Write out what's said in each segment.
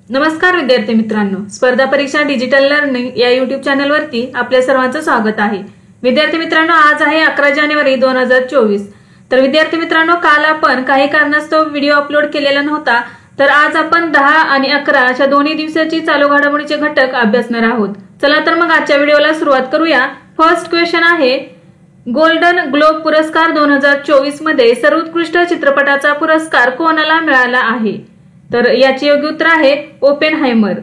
नमस्कार विद्यार्थी मित्रांनो, स्पर्धा परीक्षा डिजिटल लर्निंग या युट्यूब चॅनलवरती आपल्या सर्वांचं स्वागत आहे। विद्यार्थी मित्रांनो, आज आहे 11 जानेवारी 2024। तर विद्यार्थी मित्रांनो, काल आपण काही कारणास्तव व्हिडिओ अपलोड केलेला नव्हता, तर आज आपण 10 आणि 11 अशा दोन्ही दिवसाची चालू घडामोडीचे घटक अभ्यासणार आहोत। चला तर मग आजच्या व्हिडिओला सुरुवात करूया। फर्स्ट क्वेश्चन आहे, गोल्डन ग्लोब पुरस्कार 2024 मध्ये सर्वोत्कृष्ट चित्रपटाचा पुरस्कार कोणाला मिळाला आहे? तर याचे योग्य उत्तर आहे ओपेनहायमर।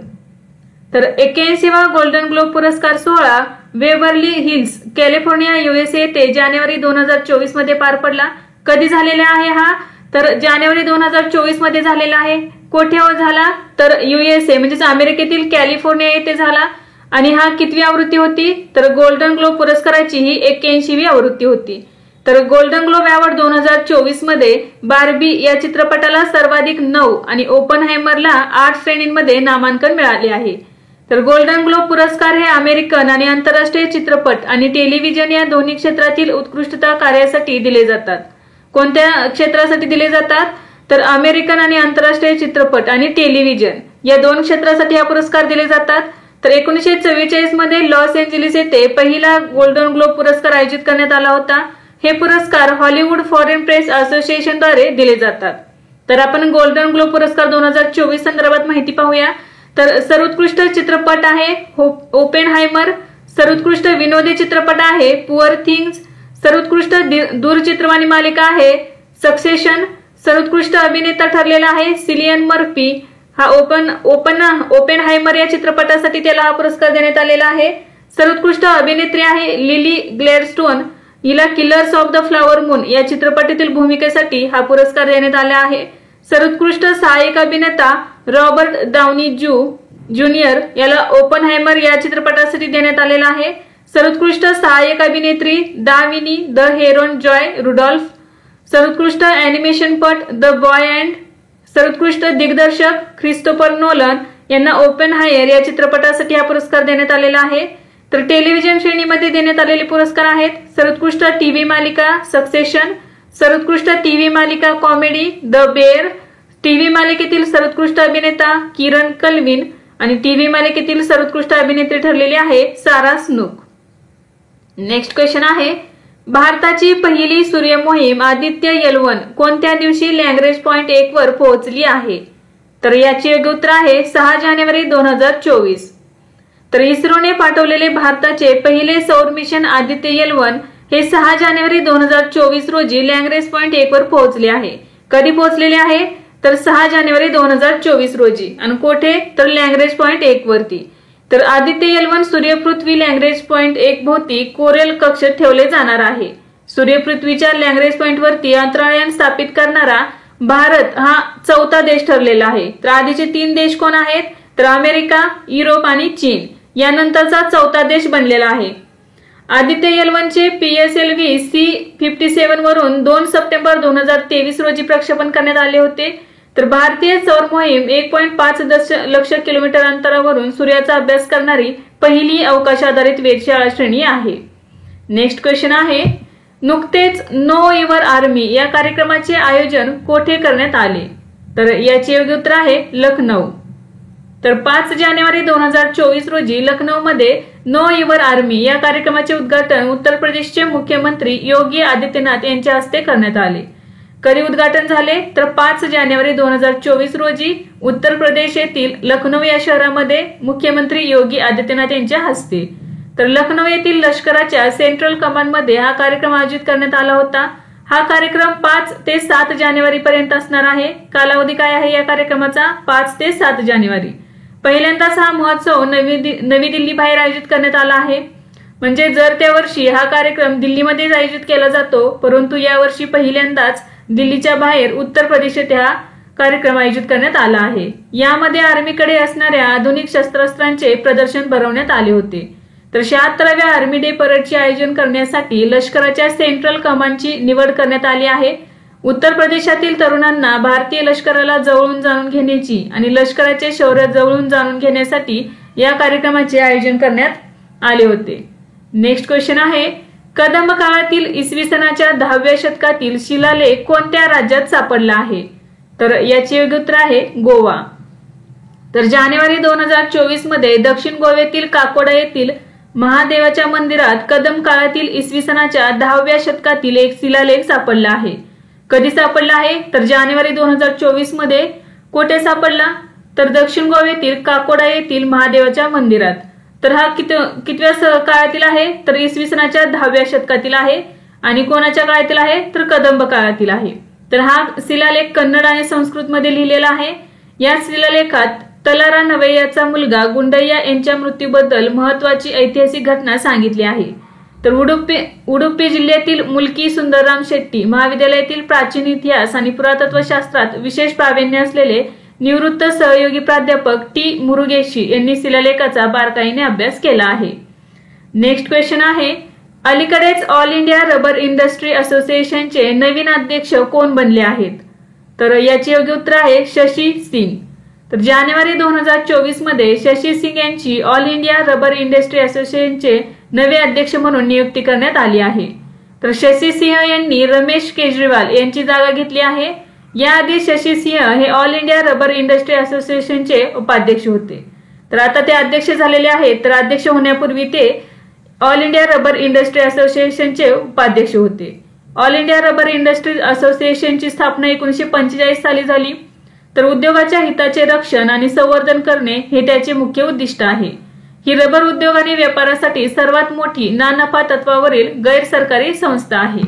तर 81वा गोल्डन ग्लोब पुरस्कार सोहळा वेवर्ली हिल्स, कॅलिफोर्निया, USA येथे जानेवारी 2024 मध्ये पार पडला। कधी झालेला आहे हा? तर जानेवारी 2024 मध्ये झालेला आहे। कोठे झाला? तर USA म्हणजेच अमेरिकेतील कॅलिफोर्निया येथे झाला। आणि हा कितवी आवृत्ती होती? तर गोल्डन ग्लोब पुरस्काराची ही 81वी आवृत्ती होती। तर गोल्डन ग्लोब अवॉर्ड 2024 मध्ये बार्बी या चित्रपटाला सर्वाधिक 9 आणि ओपनहायमरला 8 श्रेणींमध्ये नामांकन मिळाले आहे। तर गोल्डन ग्लोब पुरस्कार हे अमेरिकन आणि आंतरराष्ट्रीय चित्रपट आणि टेलिव्हिजन या दोन्ही क्षेत्रातील उत्कृष्टता कार्यासाठी दिले जातात। कोणत्या क्षेत्रासाठी दिले जातात? तर अमेरिकन आणि आंतरराष्ट्रीय चित्रपट आणि टेलिव्हिजन या दोन क्षेत्रासाठी हा पुरस्कार दिले जातात। तर 1944 मध्ये लॉस एंजेलिस येथे पहिला गोल्डन ग्लोब पुरस्कार आयोजित करण्यात आला होता। हे पुरस्कार हॉलिवूड फॉरेन प्रेस असोसिएशन द्वारे दिले जातात। तर आपण गोल्डन ग्लोब पुरस्कार 2024 संदर्भात माहिती पाहूया। तर सर्वोत्कृष्ट चित्रपट आहे ओपेनहायमर, सर्वोत्कृष्ट विनोदी चित्रपट आहे पुअर थिंग्स, सर्वोत्कृष्ट दूरचित्रवाणी मालिका आहे सक्सेशन, सर्वोत्कृष्ट अभिनेता ठरलेला आहे सिलियन मर्फी। हा ओपेनहायमर या चित्रपटासाठी त्याला हा पुरस्कार देण्यात आलेला आहे। सर्वोत्कृष्ट अभिनेत्री आहे लिली ग्लॅडस्टोन, हिला killers of the flower moon या चित्रपटातील भूमिकेसाठी हा पुरस्कार देण्यात आला आहे। सर्वोत्कृष्ट सहाय्यक अभिनेता रॉबर्ट डाउनी ज्युनियर याला ओपेनहायमर या चित्रपटासाठी देण्यात आलेला आहे। सर्वोत्कृष्ट सहाय्यक अभिनेत्री दाविनी द हेरोन जॉय रुडॉल्फ, सर्वोत्कृष्ट अॅनिमेशनपट द बॉय अँड, सर्वोत्कृष्ट दिग्दर्शक ख्रिस्तोफर नोलन यांना ओपेनहायर या चित्रपटासाठी हा पुरस्कार देण्यात आलेला आहे। तर टेलिव्हिजन श्रेणीमध्ये देण्यात आलेले पुरस्कार आहेत सर्वोत्कृष्ट टीव्ही मालिका सक्सेशन, सर्वोत्कृष्ट टीव्ही मालिका कॉमेडी द बेअर, टीव्ही मालिकेतील सर्वोत्कृष्ट अभिनेता किरण कल्विन आणि टीव्ही मालिकेतील सर्वोत्कृष्ट अभिनेत्री ठरलेली आहे सारा स्नूक। नेक्स्ट क्वेश्चन आहे, भारताची पहिली सूर्य मोहीम आदित्य L1 कोणत्या दिवशी लँग्रेज पॉइंट 1 वर पोहोचली आहे? तर याचे योग्य उत्तर आहे 6 जानेवारी 2024। तर इस्रोने पाठवलेले भारताचे पहिले सौर मिशन आदित्य L1 हे 6 जानेवारी 2024 रोजी लँग्रेज पॉइंट 1 वर पोहोचले आहे। कधी पोहोचलेले आहे? तर 6 जानेवारी 2024 रोजी। आणि कोठे? तर लँग्रेज पॉइंट 1 वरती। तर आदित्य L1 सूर्यपृथ्वी लँग्रेज पॉइंट 1 भोवती कोरल कक्षेत ठेवले जाणार आहे। सूर्यपृथ्वीच्या लँग्रेज पॉइंट वरती अंतराळयान स्थापित करणारा भारत हा 4था देश ठरलेला आहे। तर आधीचे 3 देश कोण आहेत? तर अमेरिका, युरोप आणि चीन। यानंतरचा 4था देश बनलेला आहे। आदित्य L1 चे PSLV C57 वरून 2 सप्टेंबर 2023 रोजी प्रक्षेपण करण्यात आले होते। तर भारतीय सौर मोहीम 1.5 दशलक्ष किलोमीटर अंतरावरून सूर्याचा अभ्यास करणारी पहिली अवकाश आधारित वेधशाळा श्रेणी आहे। नेक्स्ट क्वेश्चन आहे, नुकतेच नो युअर आर्मी या कार्यक्रमाचे आयोजन कोठे करण्यात आले? तर याचे योग्य उत्तर आहे लखनौ। तर 5 जानेवारी 2024 रोजी लखनौमध्ये नो युअर आर्मी या कार्यक्रमाचे उद्घाटन उत्तर प्रदेशचे मुख्यमंत्री योगी आदित्यनाथ यांच्या हस्ते करण्यात आले। कधी उद्घाटन झाले? तर 5 जानेवारी 2024 रोजी उत्तर प्रदेश येथील लखनौ या शहरामध्ये मुख्यमंत्री योगी आदित्यनाथ यांच्या हस्ते। तर लखनौ येथील लष्कराच्या सेंट्रल कमांड मध्ये हा कार्यक्रम आयोजित करण्यात आला होता। हा कार्यक्रम 5 ते 7 जानेवारी पर्यंत असणार आहे। कालावधी काय आहे या कार्यक्रमाचा? 5 ते 7 जानेवारी। पहिल्यांदाच हा महोत्सव नवी दिल्ली बाहेर आयोजित करण्यात आला आहे। म्हणजे जर त्या वर्षी हा कार्यक्रम दिल्लीमध्ये आयोजित केला जातो, परंतु यावर्षी पहिल्यांदाच दिल्लीच्या बाहेर उत्तर प्रदेश येथे हा कार्यक्रम आयोजित करण्यात आला आहे। यामध्ये आर्मीकडे असणाऱ्या आधुनिक शस्त्रास्त्रांचे प्रदर्शन भरवण्यात आले होते। तर 76व्या आर्मी डे परेडचे आयोजन करण्यासाठी लष्कराच्या सेंट्रल कमांडची निवड करण्यात आली आहे। उत्तर प्रदेशातील तरुणांना भारतीय लष्कराला जवळून जाणून घेण्याची आणि लष्कराचे शौर्य जवळून जाणून घेण्यासाठी या कार्यक्रमाचे आयोजन करण्यात आले होते। नेक्स्ट क्वेश्चन आहे, कदंब काळातील इसवी सनाच्या 10व्या शतकातील शिलालेख कोणत्या राज्यात सापडला आहे? तर याचे योग्य उत्तर आहे गोवा। तर जानेवारी 2024 मध्ये दक्षिण गोव्यातील काकोडा येथील महादेवाच्या मंदिरात कदम काळातील इसवी सनाच्या 10व्या शतकातील एक शिलालेख सापडला आहे. कधी सापडला आहे? तर जानेवारी 2024 मध्ये. कुठे सापडला? तर दक्षिण गोव्यातील काकोडा येथील महादेवाच्या मंदिरात. तर हा कितव्या काळातील आहे? तर इसवी सनाच्या 10व्या शतकातील आहे. आणि कोणाच्या काळातील आहे? तर कदंब काळातील आहे. तर हा शिलालेख कन्नड आणि संस्कृत मध्ये लिहिलेला आहे. या शिलालेखात तलारा नवैयाचा मुलगा गुंडय्या यांच्या मृत्यूबद्दल महत्वाची ऐतिहासिक घटना सांगितली आहे. तर उडुपी जिल्ह्यातील मुलकी सुंदरराम शेट्टी महाविद्यालयातील प्राचीन इतिहास आणि पुरातत्वशास्त्रात विशेष प्रावीण्य असलेले निवृत्त सहयोगी प्राध्यापक टी मुरुगेशी यांनी शिलालेखाचा बारकाईने अभ्यास केला आहे. नेक्स्ट क्वेश्चन आहे, अलीकडेच ऑल इंडिया रबर इंडस्ट्री असोसिएशनचे नवीन अध्यक्ष कोण बनले आहेत? तर याचे योग्य उत्तर आहे शशी सिंग. तर जानेवारी 2024 मध्ये शशी सिंग यांची ऑल इंडिया रबर इंडस्ट्री असोसिएशनचे नवे अध्यक्ष म्हणून नियुक्ती करण्यात आली आहे. तर शशी सिंह यांनी रमेश केजरीवाल यांची जागा घेतली आहे. याआधी शशी सिंह हे ऑल इंडिया रबर इंडस्ट्री असोसिएशनचे उपाध्यक्ष होते. तर आता ते अध्यक्ष झालेले आहेत. तर अध्यक्ष होण्यापूर्वी ते ऑल इंडिया रबर इंडस्ट्री असोसिएशनचे उपाध्यक्ष होते. ऑल इंडिया रबर इंडस्ट्री असोसिएशनची स्थापना 1945 साली झाली. तर उद्योगाच्या हिताचे रक्षण आणि संवर्धन करणे हे त्याचे मुख्य उद्दिष्ट आहे. ही रबर उद्योग आणि व्यापारासाठी सर्वात मोठी ना नफा तत्वावरील गैर सरकारी संस्था आहे.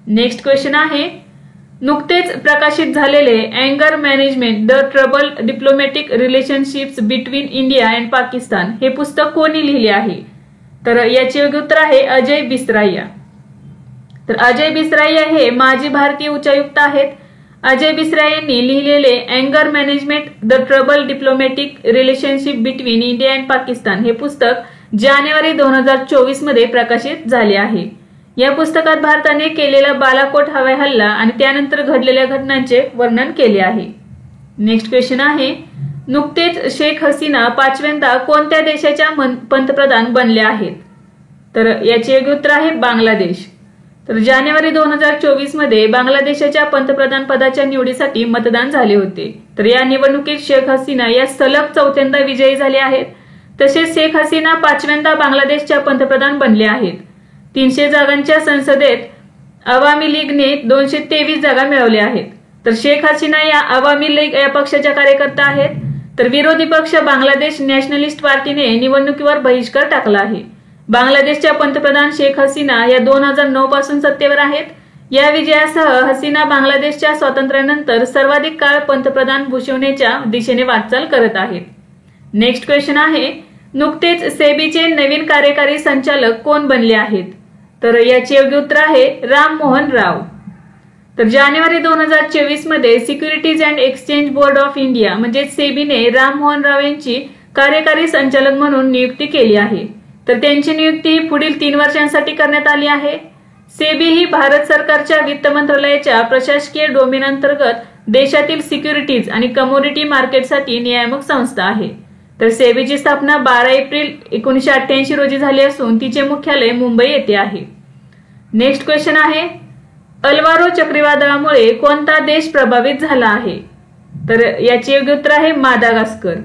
नेक्स्ट क्वेश्चन आहे, नुकतेच प्रकाशित झालेले अँगर management the trouble diplomatic relationships between India and Pakistan हे पुस्तक कोणी लिहिले आहे? तर याचे योग्य उत्तर आहे अजय बिसराइया. तर अजय बिसराइया हे माजी भारतीय उच्चायुक्त आहेत. अजय बिसराइया यांनी लिहिलेले अँगर management the trouble diplomatic relationship between India and Pakistan हे पुस्तक जानेवारी 2024 मध्ये प्रकाशित झाले आहे. या पुस्तकात भारताने केलेला बालाकोट हवाई हल्ला आणि त्यानंतर घडलेल्या घटनांचे वर्णन केले आहे. नेक्स्ट क्वेश्चन आहे, नुकतेच शेख हसीना 5व्यांदा कोणत्या देशाच्या पंतप्रधान बनल्या आहेत? तर याचे योग्य उत्तर आहे बांगलादेश. तर जानेवारी 2024 मध्ये बांगलादेशाच्या पंतप्रधान पदाच्या निवडीसाठी मतदान झाले होते. तर या निवडणुकीत शेख हसीना या सलग 4थ्यांदा विजयी झाले आहेत. तसेच शेख हसीना 5व्यांदा बांगलादेशच्या पंतप्रधान बनले आहेत. 300 जागांच्या संसदेत अवामी लीगने 223 जागा मिळवल्या आहेत. तर शेख हसीना या अवामी लीग या पक्षाच्या कार्यकर्ता आहेत. तर विरोधी पक्ष बांगलादेश नॅशनलिस्ट पार्टीने निवडणुकीवर बहिष्कार टाकला आहे. बांगलादेशच्या पंतप्रधान शेख हसीना या 2009 पासून सत्तेवर आहेत. या विजयासह हसीना बांगलादेशच्या स्वातंत्र्यानंतर सर्वाधिक काळ पंतप्रधान भूषवण्याच्या दिशेने वाटचाल करत आहेत. नेक्स्ट क्वेश्चन आहे, नुकतेच सेबीचे नवीन कार्यकारी संचालक कोण बनले आहेत? तर याचे योग्य उत्तर आहे राम मोहन राव. तर जानेवारी 2024 मध्ये securities and exchange board of India म्हणजे सेबीने राम मोहन राव यांची कार्यकारी संचालक म्हणून नियुक्ती केली आहे. तर त्यांची नियुक्ती पुढील 3 वर्षांसाठी करण्यात आली आहे. सेबी ही भारत सरकारच्या वित्त मंत्रालयाच्या प्रशासकीय डोमेन अंतर्गत देशातील सिक्युरिटीज आणि कमोडिटी मार्केटसाठी नियामक संस्था आहे. तर सेबीची स्थापना 12 एप्रिल 1988 रोजी झाली असून तिचे मुख्यालय मुंबई येथे आहे. नेक्स्ट क्वेश्चन आहे, अल्वारो चक्रीवादळामुळे कोणता देश प्रभावित झाला आहे? तर याचे योग्य उत्तर आहे मादागास्कर.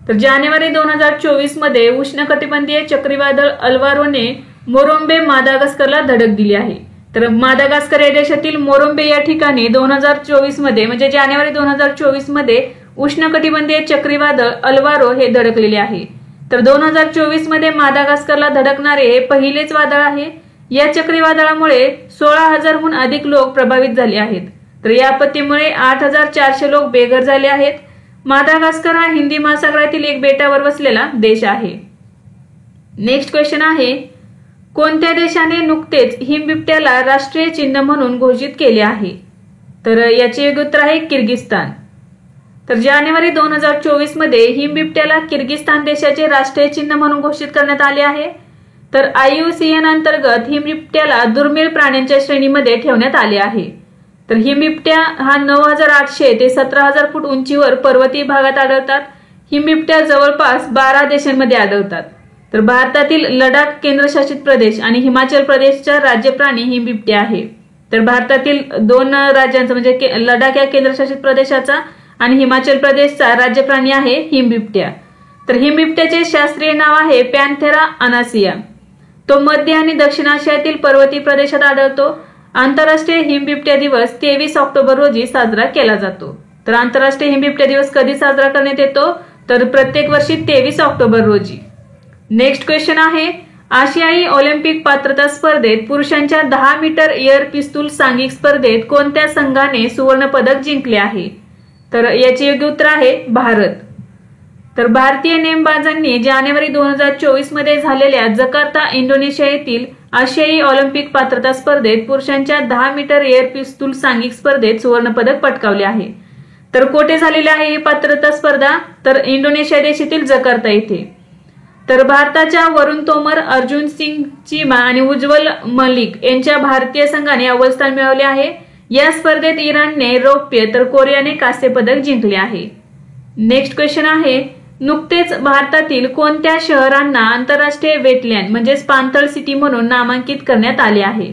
तर जानेवारी 2024 मध्ये उष्णकटिबंधीय चक्रीवादळ अल्वारोने मोरोंबे मादागास्करला धडक दिली आहे. तर मादागास्कर या देशातील मोरोंबे या ठिकाणी 2024 मध्ये म्हणजे जानेवारी 2024 मध्ये उष्णकटिबंधीय चक्रीवादळ अल्वारो हे धडकलेले आहे. तर 2024 मध्ये मादागास्करला धडकणारे हे पहिलेच वादळ आहे. या चक्रीवादळामुळे 16,000हून अधिक लोक प्रभावित झाले आहेत. तर या आपत्तीमुळे 8,400 लोक बेघर झाले आहेत. मादागास्कर हा हिंदी महासागरातील एक बेटावर वसलेला देश आहे. नेक्स्ट क्वेश्चन आहे, कोणत्या देशाने नुकतेच हिमबिबट्याला राष्ट्रीय चिन्ह म्हणून घोषित केले आहे? तर याचे योग्य उत्तर आहे किर्गिस्तान. तर जानेवारी 2024 मध्ये हिमबिबट्याला किर्गिस्तान देशाचे राष्ट्रीय चिन्ह म्हणून घोषित करण्यात आले आहे. तर IUCN अंतर्गत हिमबिबट्याला दुर्मिळ प्राण्यांच्या श्रेणीमध्ये ठेवण्यात आले आहे. तर हिमबिबट्या हा 9,800 ते 17,000 फूट उंचीवर पर्वतीय भागात आढळतात. हिमबिबट्या जवळपास 12 देशांमध्ये आढळतात. तर भारतातील लडाख केंद्रशासित प्रदेश आणि हिमाचल प्रदेशचा राज्य प्राणी हिमबिबट्या आहे. तर भारतातील 2 राज्यांचा म्हणजे लडाख या केंद्रशासित प्रदेशाचा आणि हिमाचल प्रदेशचा राज्य प्राणी आहे हिमबिबट्या. तर हिमबिबट्याचे शास्त्रीय नाव आहे पॅन्थेरा अनासिया. तो मध्य आणि दक्षिण आशियातील पर्वतीय प्रदेशात आढळतो. आंतरराष्ट्रीय हिमबिबट्या दिवस 23 ऑक्टोबर रोजी साजरा केला जातो. तर आंतरराष्ट्रीय हिमबिबट्या दिवस कधी साजरा करण्यात येतो? तर प्रत्येक वर्षी 23 ऑक्टोबर रोजी. नेक्स्ट क्वेश्चन आहे, आशियाई ऑलिम्पिक पात्रता स्पर्धेत पुरुषांच्या 10 मीटर एअर पिस्तूल सांघिक स्पर्धेत कोणत्या संघाने सुवर्ण पदक जिंकले आहे? तर याचे योग्य उत्तर आहे भारत. तर भारतीय नेमबाजांनी जानेवारी 2024 मध्ये झालेल्या जकार्ता इंडोनेशिया येथील आशियाई ऑलिम्पिक पात्रता स्पर्धेत पुरुषांच्या 10 मीटर एअर पिस्तूल सांघिक स्पर्धेत सुवर्ण पदक पटकावले आहे. तर कोठे झालेली आहे ही पात्रता स्पर्धा? तर इंडोनेशिया देशातील जकार्ता येथे. तर भारताच्या वरुण तोमर, अर्जुन सिंग चीमा आणि उज्ज्वल मलिक यांच्या भारतीय संघाने अव्वल स्थान मिळवले आहे. या स्पर्धेत इराणने रौप्य तर कोरियाने कांस्य पदक जिंकले आहे. नेक्स्ट क्वेश्चन आहे, नुकतेच भारतातील कोणत्या शहरांना आंतरराष्ट्रीय वेटलँड म्हणजेच पाणथळ सिटी म्हणून नामांकित करण्यात आले आहे?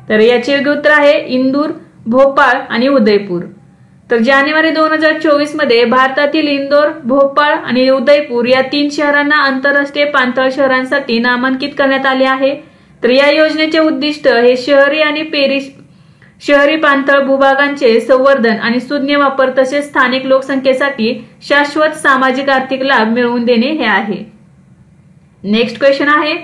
तर याचे योग्य उत्तर आहे इंदूर, भोपाळ आणि उदयपूर. तर जानेवारी 2024 मध्ये भारतातील इंदोर, भोपाळ आणि उदयपूर या 3 शहरांना आंतरराष्ट्रीय पाणथळ शहरांसाठी नामांकित करण्यात आले आहे. तर या योजनेचे उद्दिष्ट हे शहरी पाणथळ भूभागांचे संवर्धन आणि सुज्ञ वापर तसेच स्थानिक लोकसंख्येसाठी शाश्वत सामाजिक आर्थिक लाभ मिळवून देणे हे आहे. नेक्स्ट क्वेश्चन आहे,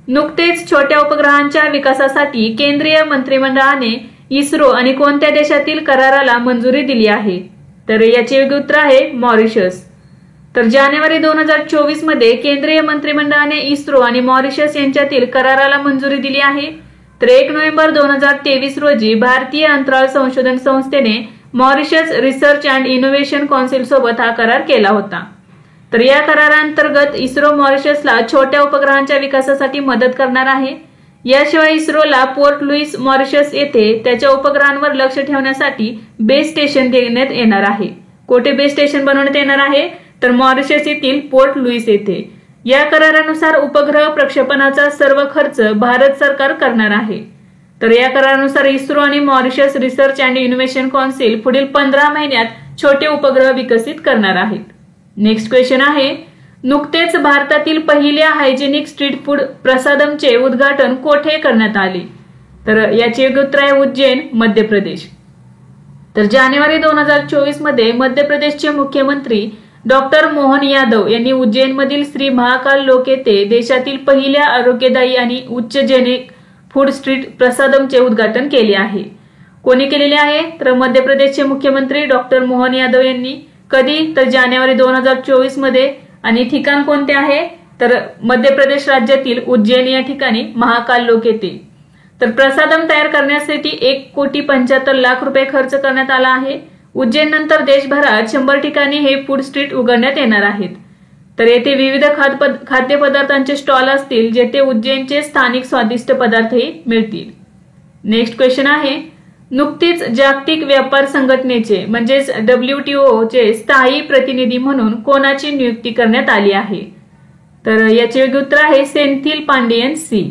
नुकतेच छोट्या उपग्रहांच्या विकासासाठी केंद्रीय मंत्रिमंडळाने इस्रो आणि कोणत्या देशातील कराराला मंजुरी दिली आहे? तर याचे योग्य उत्तर आहे मॉरिशस. तर जानेवारी 2024 मध्ये केंद्रीय मंत्रिमंडळाने इस्रो आणि मॉरिशस यांच्यातील कराराला मंजुरी दिली आहे. तर 1 नोव्हेंबर 2023 रोजी भारतीय अंतराळ संशोधन संस्थेने Mauritius research and innovation council सोबत हा करार केला होता. तर या करारांतर्गत इस्रो मॉरिशसला छोट्या उपग्रहांच्या विकासासाठी मदत करणार आहे. याशिवाय इस्रोला पोर्ट लुईस मॉरिशस येथे त्याच्या उपग्रहांवर लक्ष ठेवण्यासाठी बेस स्टेशन देण्यात येणार आहे. कोठे बेस स्टेशन बनवण्यात येणार आहे? तर मॉरिशस येथील पोर्ट लुईस येथे. या करारानुसार उपग्रह प्रक्षेपणाचा सर्व खर्च भारत सरकार करणार आहे. तर या करारानुसार इस्रो आणि Mauritius research and innovation council पुढील 15 महिन्यात छोटे उपग्रह विकसित करणार आहेत. नेक्स्ट क्वेश्चन आहे, नुकतेच भारतातील पहिल्या हायजेनिक स्ट्रीट फूड प्रसादमचे उद्घाटन कोठे करण्यात आले? तर याचे योग्य उत्तर आहे उज्जैन, मध्य प्रदेश. तर जानेवारी 2024 मध्ये मध्य प्रदेशचे मुख्यमंत्री डॉक्टर मोहन यादव यांनी उज्जैनमधील श्री महाकाल लोक येथे देशातील पहिल्या आरोग्यदायी आणि उच्चजेनिक फूड स्ट्रीट प्रसादमचे उद्घाटन केले आहे. कोणी केलेले आहे? तर मध्य प्रदेशचे मुख्यमंत्री डॉक्टर मोहन यादव यांनी. कधी? तर जानेवारी 2024 मध्ये. आणि ठिकाण कोणते आहे? तर मध्य प्रदेश राज्यातील उज्जैन या ठिकाणी महाकाल लोक येथे. तर प्रसादम तयार करण्यासाठी 1,75,00,000 रुपये खर्च करण्यात आला आहे. उज्जैन नंतर देशभरात 100 ठिकाणी हे फूड स्ट्रीट उघडण्यात येणार आहेत. तर येथे विविध खाद्यपदार्थांचे स्टॉल असतील जेथे उज्जैनचे स्थानिक स्वादिष्ट पदार्थही मिळतील. नेक्स्ट क्वेश्चन आहे, नुकतीच जागतिक व्यापार संघटनेचे म्हणजेच WTO चे स्थायी प्रतिनिधी म्हणून कोणाची नियुक्ती करण्यात आली आहे? तर याचे योग्य उत्तर आहे सेंथिल पांडियन सी.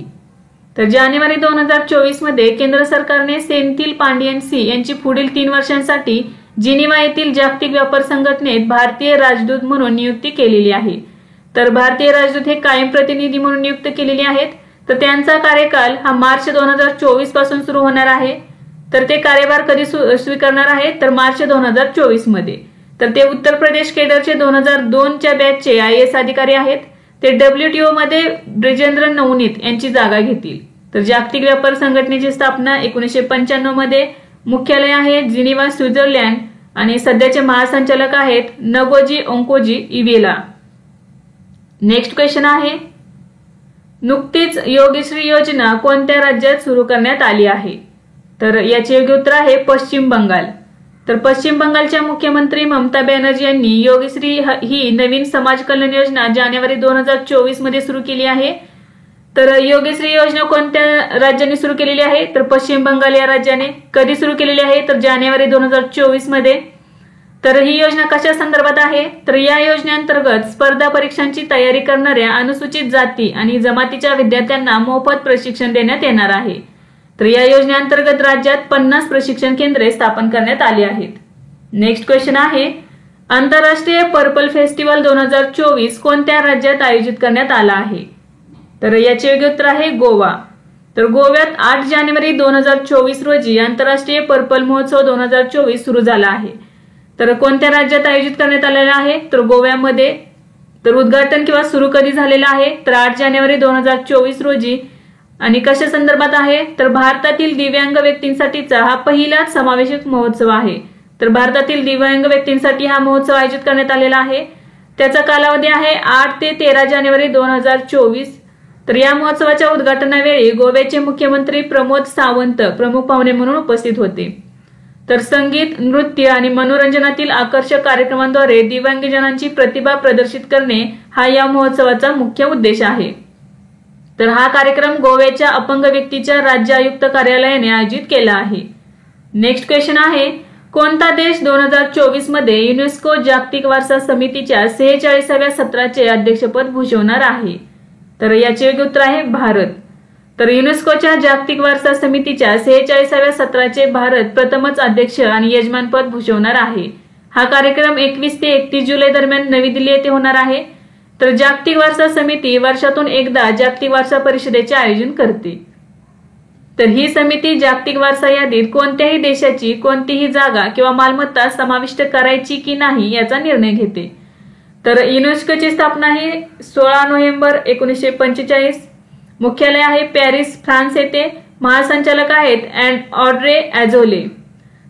तर जानेवारी 2024 मध्ये केंद्र सरकारने सेंथिल पांडियन सी यांची पुढील 3 वर्षांसाठी जिनिव्हा येथील जागतिक व्यापार संघटनेत भारतीय राजदूत म्हणून नियुक्ती केलेली आहे. तर भारतीय राजदूत हे कायम प्रतिनिधी म्हणून नियुक्त केलेले आहेत. तर त्यांचा कार्यकाल हा मार्च 2024 पासून सुरू होणार आहे. तर ते कार्यभार कधी स्वीकारणार आहेत? तर मार्च 2024 मध्ये. तर ते उत्तर प्रदेश केडरचे 2002 च्या बॅचचे IAS अधिकारी आहेत. ते WTO मध्ये ब्रिजेंद्र नवनीत यांची जागा घेतील. तर जागतिक व्यापार संघटनेची स्थापना 1995 मध्ये. मुख्यालय आहे जिनिव्हा, स्वित्झर्लंड आणि सध्याचे महासंचालक आहेत नगोजी ओंकोजी इवेला. नेक्स्ट क्वेश्चन आहे, नुकतीच योगश्री योजना कोणत्या राज्यात सुरू करण्यात आली आहे? तर याचे योग्य उत्तर आहे पश्चिम बंगाल. तर पश्चिम बंगालच्या मुख्यमंत्री ममता बॅनर्जी यांनी योगश्री ही नवीन समाज कल्याण योजना जानेवारी 2024 मध्ये सुरू केली आहे. तर योगश्री योजना कोणत्या राज्याने सुरू केलेली आहे? तर पश्चिम बंगाल या राज्याने. कधी सुरू केलेली आहे? तर जानेवारी 2024 मध्ये. तर ही योजना कशा संदर्भात आहे? तर या योजनेअंतर्गत स्पर्धा परीक्षांची तयारी करणाऱ्या अनुसूचित जाती आणि जमातीच्या विद्यार्थ्यांना मोफत प्रशिक्षण देण्यात येणार आहे. तर या योजनेअंतर्गत राज्यात 50 प्रशिक्षण केंद्रे स्थापन करण्यात आली आहेत. नेक्स्ट क्वेश्चन आहे, आंतरराष्ट्रीय पर्पल फेस्टिवल 2024 कोणत्या राज्यात आयोजित करण्यात आला आहे? तर याचे योग्य उत्तर आहे गोवा. तर गोव्यात 8 जानेवारी 2024 रोजी आंतरराष्ट्रीय पर्पल महोत्सव 2024 सुरू झाला आहे. तर कोणत्या राज्यात आयोजित करण्यात आलेला आहे? तर गोव्यामध्ये. तर उद्घाटन किंवा सुरू कधी झालेला आहे? तर 8 जानेवारी 2024 रोजी. आणि कशा संदर्भात आहे? तर भारतातील दिव्यांग व्यक्तींसाठीचा हा पहिलाच समावेशक महोत्सव आहे. तर भारतातील दिव्यांग व्यक्तींसाठी हा महोत्सव आयोजित करण्यात आलेला आहे. त्याचा कालावधी आहे 8 ते 13 जानेवारी 2024. तर या महोत्सवाच्या उद्घाटनावेळी गोव्याचे मुख्यमंत्री प्रमोद सावंत प्रमुख पाहुणे म्हणून उपस्थित होते. तर संगीत, नृत्य आणि मनोरंजनातील आकर्षक कार्यक्रमांद्वारे दिव्यांगजनांची प्रतिभा प्रदर्शित करणे हा या महोत्सवाचा मुख्य उद्देश आहे. तर हा कार्यक्रम गोव्याच्या अपंग व्यक्तीच्या राज्य आयुक्त कार्यालयाने आयोजित केला आहे. नेक्स्ट क्वेश्चन आहे, कोणता देश 2024 मध्ये युनेस्को जागतिक वारसा समितीच्या 46व्या सत्राचे अध्यक्षपद भूषवणार आहे? तर याचे योग्य उत्तर आहे भारत. तर युनेस्कोच्या जागतिक वारसा समितीच्या 46व्या सत्राचे भारत प्रथमच अध्यक्ष आणि यजमानपद भूषवणार आहे. हा कार्यक्रम 21 ते 31 जुलै दरम्यान नवी दिल्ली येथे होणार आहे. तर जागतिक वारसा समिती वर्षातून एकदा जागतिक वारसा परिषदेचे आयोजन करते. तर ही समिती जागतिक वारसा यादीत कोणत्याही देशाची कोणतीही जागा किंवा मालमत्ता समाविष्ट करायची की नाही याचा निर्णय घेते. तर युनेस्कोची स्थापना ही 16 नोव्हेंबर 1945. मुख्यालय आहे पॅरिस, फ्रान्स येथे. महासंचालक आहेत ऑड्रे ॲझोले.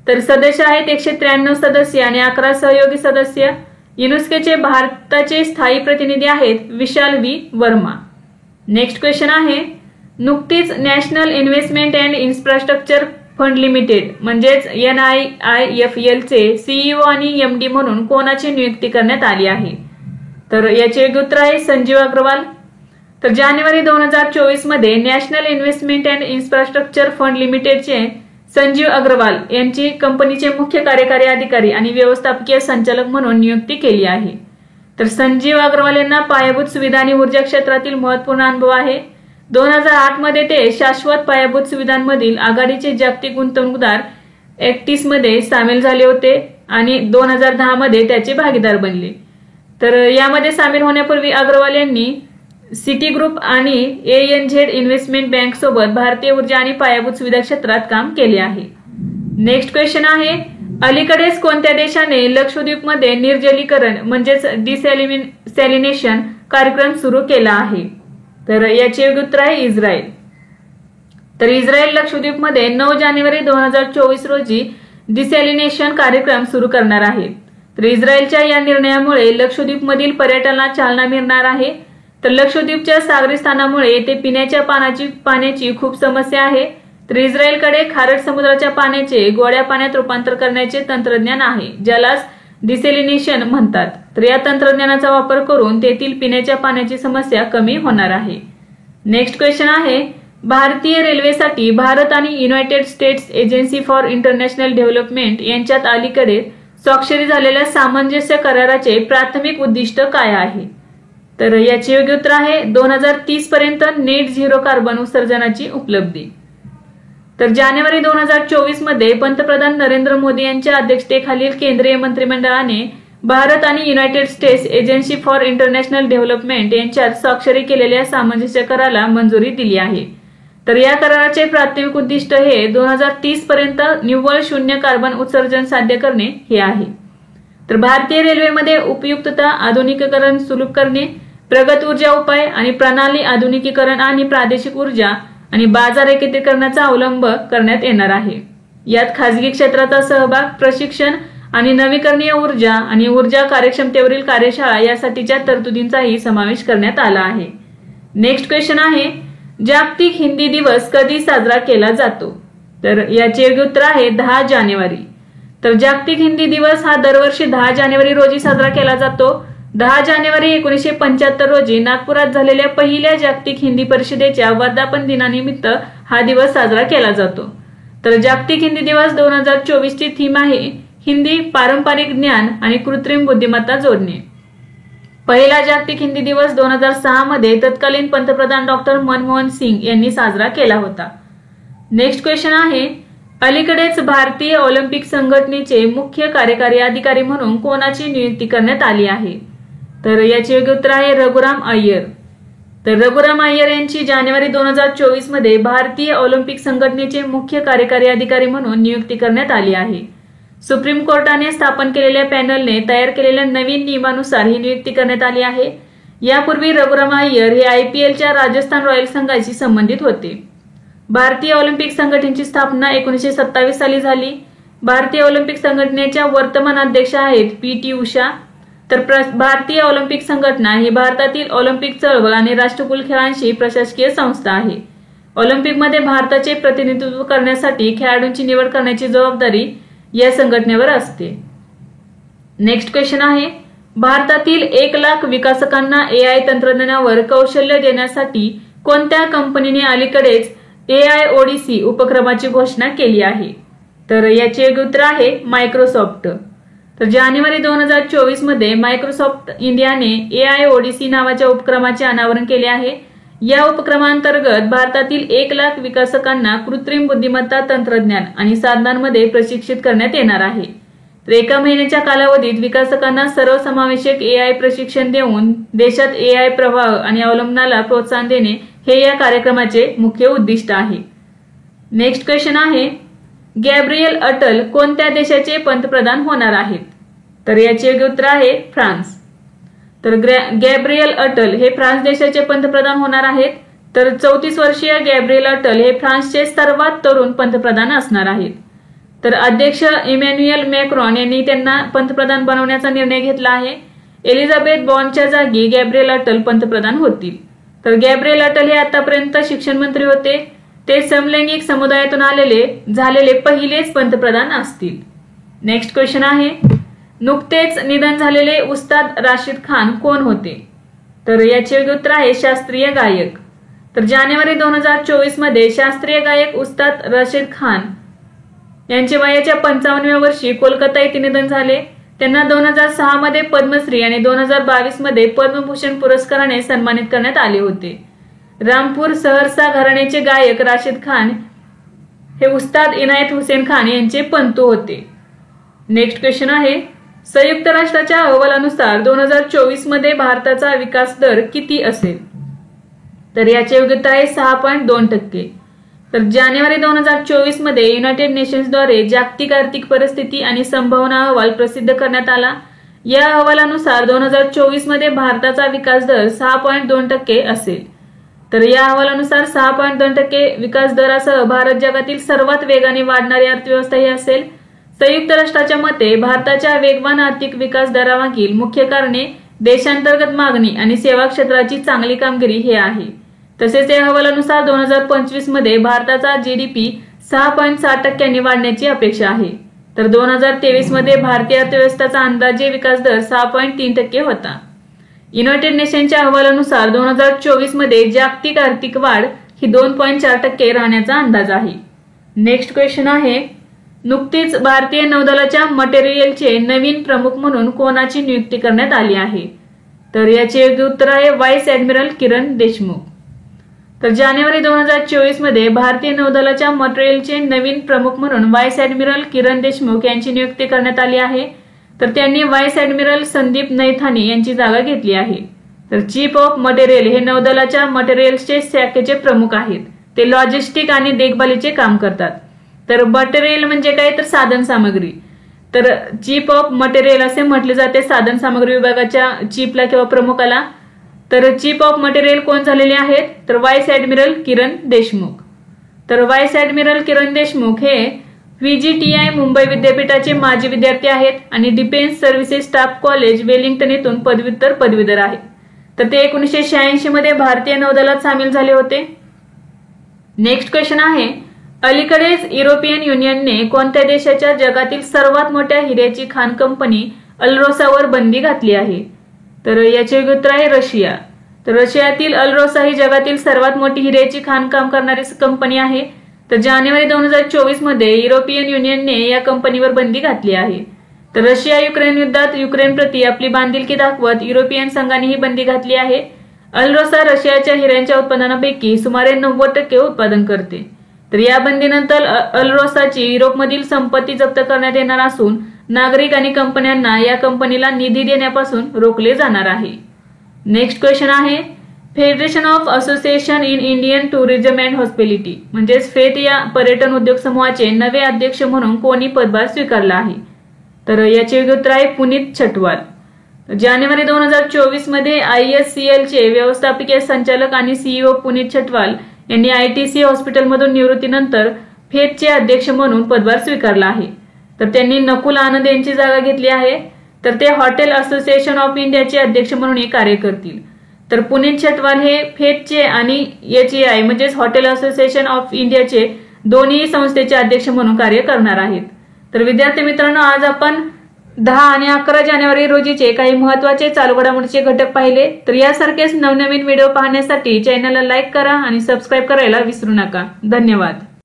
तर सदस्य आहेत 193 सदस्य आणि 11 सहयोगी सदस्य. युनेस्कोचे भारताचे स्थायी प्रतिनिधी आहेत विशाल व्ही वर्मा. नेक्स्ट क्वेश्चन आहे, नुकतीच national investment and infrastructure fund limited म्हणजेच NIIFL चे CEO आणि MD म्हणून कोणाची नियुक्ती करण्यात आली आहे? तर याचे योग्य उत्तर आहे संजीव अग्रवाल. तर जानेवारी 2024 मध्ये national investment and infrastructure fund लिमिटेडचे संजीव अग्रवाल यांची कंपनीचे मुख्य कार्यकारी अधिकारी आणि व्यवस्थापकीय संचालक म्हणून नियुक्ती केली आहे. तर संजीव अग्रवाल यांना पायाभूत सुविधा आणि ऊर्जा क्षेत्रातील महत्त्वपूर्ण अनुभव आहे. 2008 मध्ये ते शाश्वत पायाभूत सुविधांमधील आघाडीचे जागतिक गुंतवणूकदार ऍक्टिस मध्ये सामील झाले होते आणि 2010 मध्ये त्याचे भागीदार बनले. तर यामध्ये सामील होण्यापूर्वी अग्रवाल यांनी सिटी ग्रुप आणि ANZ इन्व्हेस्टमेंट बँक सोबत भारतीय ऊर्जा आणि पायाभूत सुविधा क्षेत्रात काम केले आहे. नेक्स्ट क्वेश्चन आहे, अलीकडेच कोणत्या देशाने लक्षद्वीपमध्ये निर्जलीकरण म्हणजेच डिसॅलिनेशन कार्यक्रम सुरू केला आहे? तर याचे योग्य उत्तर आहे इस्रायल. तर इस्रायल लक्षद्वीपमध्ये 9 जानेवारी 2024 रोजी डिसॅलिनेशन कार्यक्रम सुरू करणार आहे. तर इस्रायलच्या या निर्णयामुळे लक्षद्वीपमधील पर्यटनाला चालना मिळणार आहे. तर लक्षद्वीपच्या सागरी स्थानामुळे येथे पिण्याच्या पाण्याची खूप समस्या आहे. तर इस्रायलकडे खारट समुद्राच्या पाण्याचे गोड्या पाण्यात रूपांतर करण्याचे तंत्रज्ञान आहे, ज्यालाच डिसॅलिनेशन म्हणतात. तर या तंत्रज्ञानाचा वापर करून तेथील पिण्याच्या पाण्याची समस्या कमी होणार आहे. नेक्स्ट क्वेश्चन आहे, भारतीय रेल्वेसाठी भारत आणि United states agency for international development यांच्यात अलीकडे स्वाक्षरी झालेल्या सामंजस्य कराराचे प्राथमिक उद्दिष्ट काय आहे? तर याचे योग्य उत्तर आहे 2030 पर्यंत नेट झिरो कार्बन उत्सर्जनाची उपलब्धी. तर जानेवारी 2024 मध्ये पंतप्रधान नरेंद्र मोदी यांच्या अध्यक्षतेखालील केंद्रीय मंत्रिमंडळाने भारत आणि United states agency for international development यांच्यात स्वाक्षरी केलेल्या सामंजस्य कराराला मंजुरी दिली आहे. तर या कराराचे प्राथमिक उद्दिष्ट हे 2030 पर्यंत निव्वळ शून्य कार्बन उत्सर्जन साध्य करणे हे आहे. तर भारतीय रेल्वेमध्ये उपयुक्तता, आधुनिकीकरण सुलभ करणे, प्रगत ऊर्जा उपाय आणि प्रणाली आधुनिकीकरण आणि प्रादेशिक ऊर्जा आणि बाजार एकत्रीकरणाचा अवलंब करण्यात येणार आहे. यात खासगी क्षेत्राचा सहभाग, प्रशिक्षण आणि नवीकरणीय ऊर्जा आणि ऊर्जा कार्यक्षमतेवरील कार्यशाळा यासाठीच्या तरतुदींचाही समावेश करण्यात आला आहे. नेक्स्ट क्वेश्चन आहे, जागतिक हिंदी दिवस कधी साजरा केला जातो? तर याचे योग्य उत्तर आहे 10 जानेवारी. तर जागतिक हिंदी दिवस हा दरवर्षी 10 जानेवारी रोजी साजरा केला जातो. 10 जानेवारी 1975 रोजी नागपुरात झालेल्या पहिल्या जागतिक हिंदी परिषदेच्या वर्धापन दिनानिमित्त हा दिवस साजरा केला जातो. तर जागतिक हिंदी दिवस 2024 ची थीम आहे हिंदी, पारंपरिक ज्ञान आणि कृत्रिम बुद्धिमत्ता जोडणे. पहिला जागतिक हिंदी दिवस 2006 मध्ये तत्कालीन पंतप्रधान डॉक्टर मनमोहन सिंग यांनी साजरा केला होता. नेक्स्ट क्वेश्चन आहे, अलीकडेच भारतीय ऑलिम्पिक संघटनेचे मुख्य कार्यकारी अधिकारी म्हणून कोणाची नियुक्ती करण्यात आली आहे? तर याचे योग्य उत्तर आहे रघुराम अय्यर. तर रघुराम अय्यर यांची जानेवारी 2024 मध्ये भारतीय ऑलिम्पिक संघटनेचे मुख्य कार्यकारी अधिकारी म्हणून नियुक्ती करण्यात आली आहे. सुप्रीम कोर्टाने स्थापन केलेल्या पॅनलने तयार केलेल्या नवीन नियमानुसार ही नियुक्ती करण्यात आली आहे. यापूर्वी रघुराम अय्यर हे IPLच्या राजस्थान रॉयल्स संघाशी संबंधित होते. भारतीय ऑलिम्पिक संघटनेची स्थापना 1927 साली झाली. भारतीय ऑलिम्पिक संघटनेच्या वर्तमान अध्यक्ष आहेत PT उषा. तर भारतीय ऑलिम्पिक संघटना ही भारतातील ऑलिम्पिक चळवळ आणि राष्ट्रकुल खेळांशी प्रशासकीय संस्था आहे. ऑलिम्पिकमध्ये भारताचे प्रतिनिधित्व करण्यासाठी खेळाडूंची निवड करण्याची जबाबदारी या संघटनेवर असते. नेक्स्ट क्वेश्चन आहे, भारतातील 1 लाख विकासकांना AI तंत्रज्ञानावर कौशल्य देण्यासाठी कोणत्या कंपनीने अलीकडेच AIODC उपक्रमाची घोषणा केली आहे? तर याचे योग्य उत्तर आहे मायक्रोसॉफ्ट. तर जानेवारी 2024 मध्ये मायक्रोसॉफ्ट इंडियाने AIODC नावाच्या उपक्रमाचे अनावरण केले आहे. या उपक्रमांतर्गत भारतातील 1 लाख विकासकांना कृत्रिम बुद्धिमत्ता तंत्रज्ञान आणि साधनांमध्ये प्रशिक्षित करण्यात येणार आहे. तर 1 महिन्याच्या कालावधीत विकासकांना सर्वसमावेशक AI प्रशिक्षण देऊन देशात AI प्रवाह आणि अवलंबनाला प्रोत्साहन देणे हे या कार्यक्रमाचे मुख्य उद्दिष्ट आहे. नेक्स्ट क्वेश्चन आहे, गॅब्रियल अटल कोणत्या देशाचे पंतप्रधान होणार आहेत? तर याचे योग्य उत्तर आहे फ्रान्स. तर गॅब्रियल अटल हे फ्रान्स देशाचे पंतप्रधान होणार आहेत. तर 34 वर्षीय गॅब्रियल अटल हे फ्रान्सचे सर्वात तरुण पंतप्रधान असणार आहेत. तर अध्यक्ष इमॅन्युएल मॅक्रॉन यांनी त्यांना पंतप्रधान बनवण्याचा निर्णय घेतला आहे. एलिझाबेथ बॉर्नच्या जागी गॅब्रियल अटल पंतप्रधान होतील. तर गॅब्रियल अटल हे आतापर्यंत शिक्षण मंत्री होते. ते समलैंगिक समुदायातून झालेले पहिलेच पंतप्रधान असतील. नेक्स्ट क्वेश्चन आहे, नुकतेच निधन झालेले उस्ताद राशिद खान कोण होते? तर याचे योग्य उत्तर आहे शास्त्रीय गायक. तर जानेवारी 2024 मध्ये शास्त्रीय गायक उस्ताद राशिद खान यांचे वयाच्या 55व्या वर्षी कोलकाता येथे निधन झाले. त्यांना 2006 मध्ये पद्मश्री आणि 2022 मध्ये पद्मभूषण पुरस्काराने सन्मानित करण्यात आले होते. रामपूर सहरसा घराण्याचे गायक राशिद खान हे उस्ताद इनायत हुसेन खान यांचे पंतू होते. नेक्स्ट क्वेश्चन आहे, संयुक्त राष्ट्राच्या अहवालानुसार 2024 मध्ये भारताचा विकास दर किती असेल? तर याचे योग्य उत्तर आहे 6.2%. तर जानेवारी 2024 मध्ये युनायटेड नेशन्सद्वारे जागतिक आर्थिक परिस्थिती आणि संभावना अहवाल प्रसिद्ध करण्यात आला. या अहवालानुसार 2024 मध्ये भारताचा विकास दर 6.2% असेल. तर या अहवालानुसार 6.2% विकास दरासह भारत जगातील सर्वात वेगाने वाढणारी अर्थव्यवस्था ही असेल. संयुक्त राष्ट्राच्या मते भारताच्या वेगवान आर्थिक विकास दरामागील मुख्य कारणे देशांतर्गत मागणी आणि सेवा क्षेत्राची चांगली कामगिरी हे आहे. तसेच या अहवालानुसार 2025 मध्ये भारताचा GDP 6.6% वाढण्याची अपेक्षा आहे. तर 2023 मध्ये भारतीय अर्थव्यवस्थेचा अंदाजे विकास दर 6.3% होता. युनायटेड नेशनच्या अहवालानुसार 2024 मध्ये जागतिक आर्थिक वाढ ही 2.4% राहण्याचा अंदाज आहे. नेक्स्ट क्वेश्चन आहे, नुकतीच भारतीय नौदलाच्या मटेरियलचे नवीन प्रमुख म्हणून कोणाची नियुक्ती करण्यात आली आहे? तर याचे योग्य उत्तर आहे व्हाईस ऍडमिरल किरण देशमुख. तर जानेवारी 2024 मध्ये भारतीय नौदलाच्या मटेरियलचे नवीन प्रमुख म्हणून व्हाईस ऍडमिरल किरण देशमुख यांची नियुक्ती करण्यात आली आहे. तर त्यांनी व्हाईस ऍडमिरल संदीप नैथानी यांची जागा घेतली आहे. तर चीफ ऑफ मटेरियल हे नौदलाच्या मटेरियल्सचे शाखेचे प्रमुख आहेत. ते लॉजिस्टिक आणि देखभालीचे काम करतात. तर मटेरियल म्हणजे काय, तर साधन सामग्री. तर चीफ ऑफ मटेरियल असे म्हटले जाते साधन सामग्री विभागाच्या चीफला किंवा प्रमुखाला. तर चीफ ऑफ मटेरियल कोण झालेले आहेत? तर व्हाईस ऍडमिरल किरण देशमुख. तर व्हाईस ऍडमिरल किरण देशमुख हे VGTI मुंबई विद्यापीठाचे माजी विद्यार्थी आहेत आणि defence services staff college Wellington येथून पदवीधर आहेत. तर ते 1986 मध्ये भारतीय नौदलात सामील झाले होते. नेक्स्ट क्वेश्चन आहे, अलीकडेच युरोपियन युनियनने कोणत्या देशाच्या जगातील सर्वात मोठ्या हिऱ्याची खाण कंपनी अल्रोसावर बंदी घातली आहे? तर याचे योग्य उत्तर आहे रशिया. तर रशियातील अल्रोसा ही जगातील सर्वात मोठी हिऱ्याची खाणकाम करणारी कंपनी आहे. तर जानेवारी 2024 मध्ये युरोपियन युनियनने या कंपनीवर बंदी घातली आहे. तर रशिया युक्रेन युद्धात युक्रेन प्रती आपली बांधिलकी दाखवत युरोपियन संघाने ही बंदी घातली आहे. अल्रोसा रशियाच्या हिऱ्यांच्या उत्पादनापैकी सुमारे 90% उत्पादन करते. तर या बंदीनंतर अल्रोसाची युरोपमधील संपत्ती जप्त करण्यात येणार असून नागरिक आणि कंपन्यांना या कंपनीला निधी देण्यापासून रोखले जाणार आहे. नेक्स्ट क्वेश्चन आहे, federation of association in Indian tourism and hospitality म्हणजेच फेट या पर्यटन उद्योग समूहाचे नवे अध्यक्ष म्हणून कोणी पदभार स्वीकारला आहे? तर याचे योग्य उत्तर आहे पुनीत छटवाल. जानेवारी 2024 मध्ये ISCL चे व्यवस्थापकीय संचालक आणि CEO पुनीत छटवाल यांनी ITC हॉस्पिटलमधून निवृत्तीनंतर फेटचे अध्यक्ष म्हणून पदभार स्वीकारला आहे. तर त्यांनी नकुल आनंद यांची जागा घेतली आहे. तर ते हॉटेल असोसिएशन ऑफ इंडियाचे अध्यक्ष म्हणून कार्य करतील. तर पुनीत छटवाल हे फेटचे आणि HAI म्हणजेच हॉटेल असोसिएशन ऑफ इंडियाचे दोन्ही संस्थेचे अध्यक्ष म्हणून कार्य करणार आहेत. तर विद्यार्थी मित्रांनो, आज आपण 10 आणि 11 जानेवारी रोजीचे काही महत्त्वाचे चालू घडामोडीचे घटक पाहिले. तर यासारखेच नवनवीन व्हिडिओ पाहण्यासाठी चॅनलला लाईक करा आणि सबस्क्राईब करायला विसरू नका. धन्यवाद.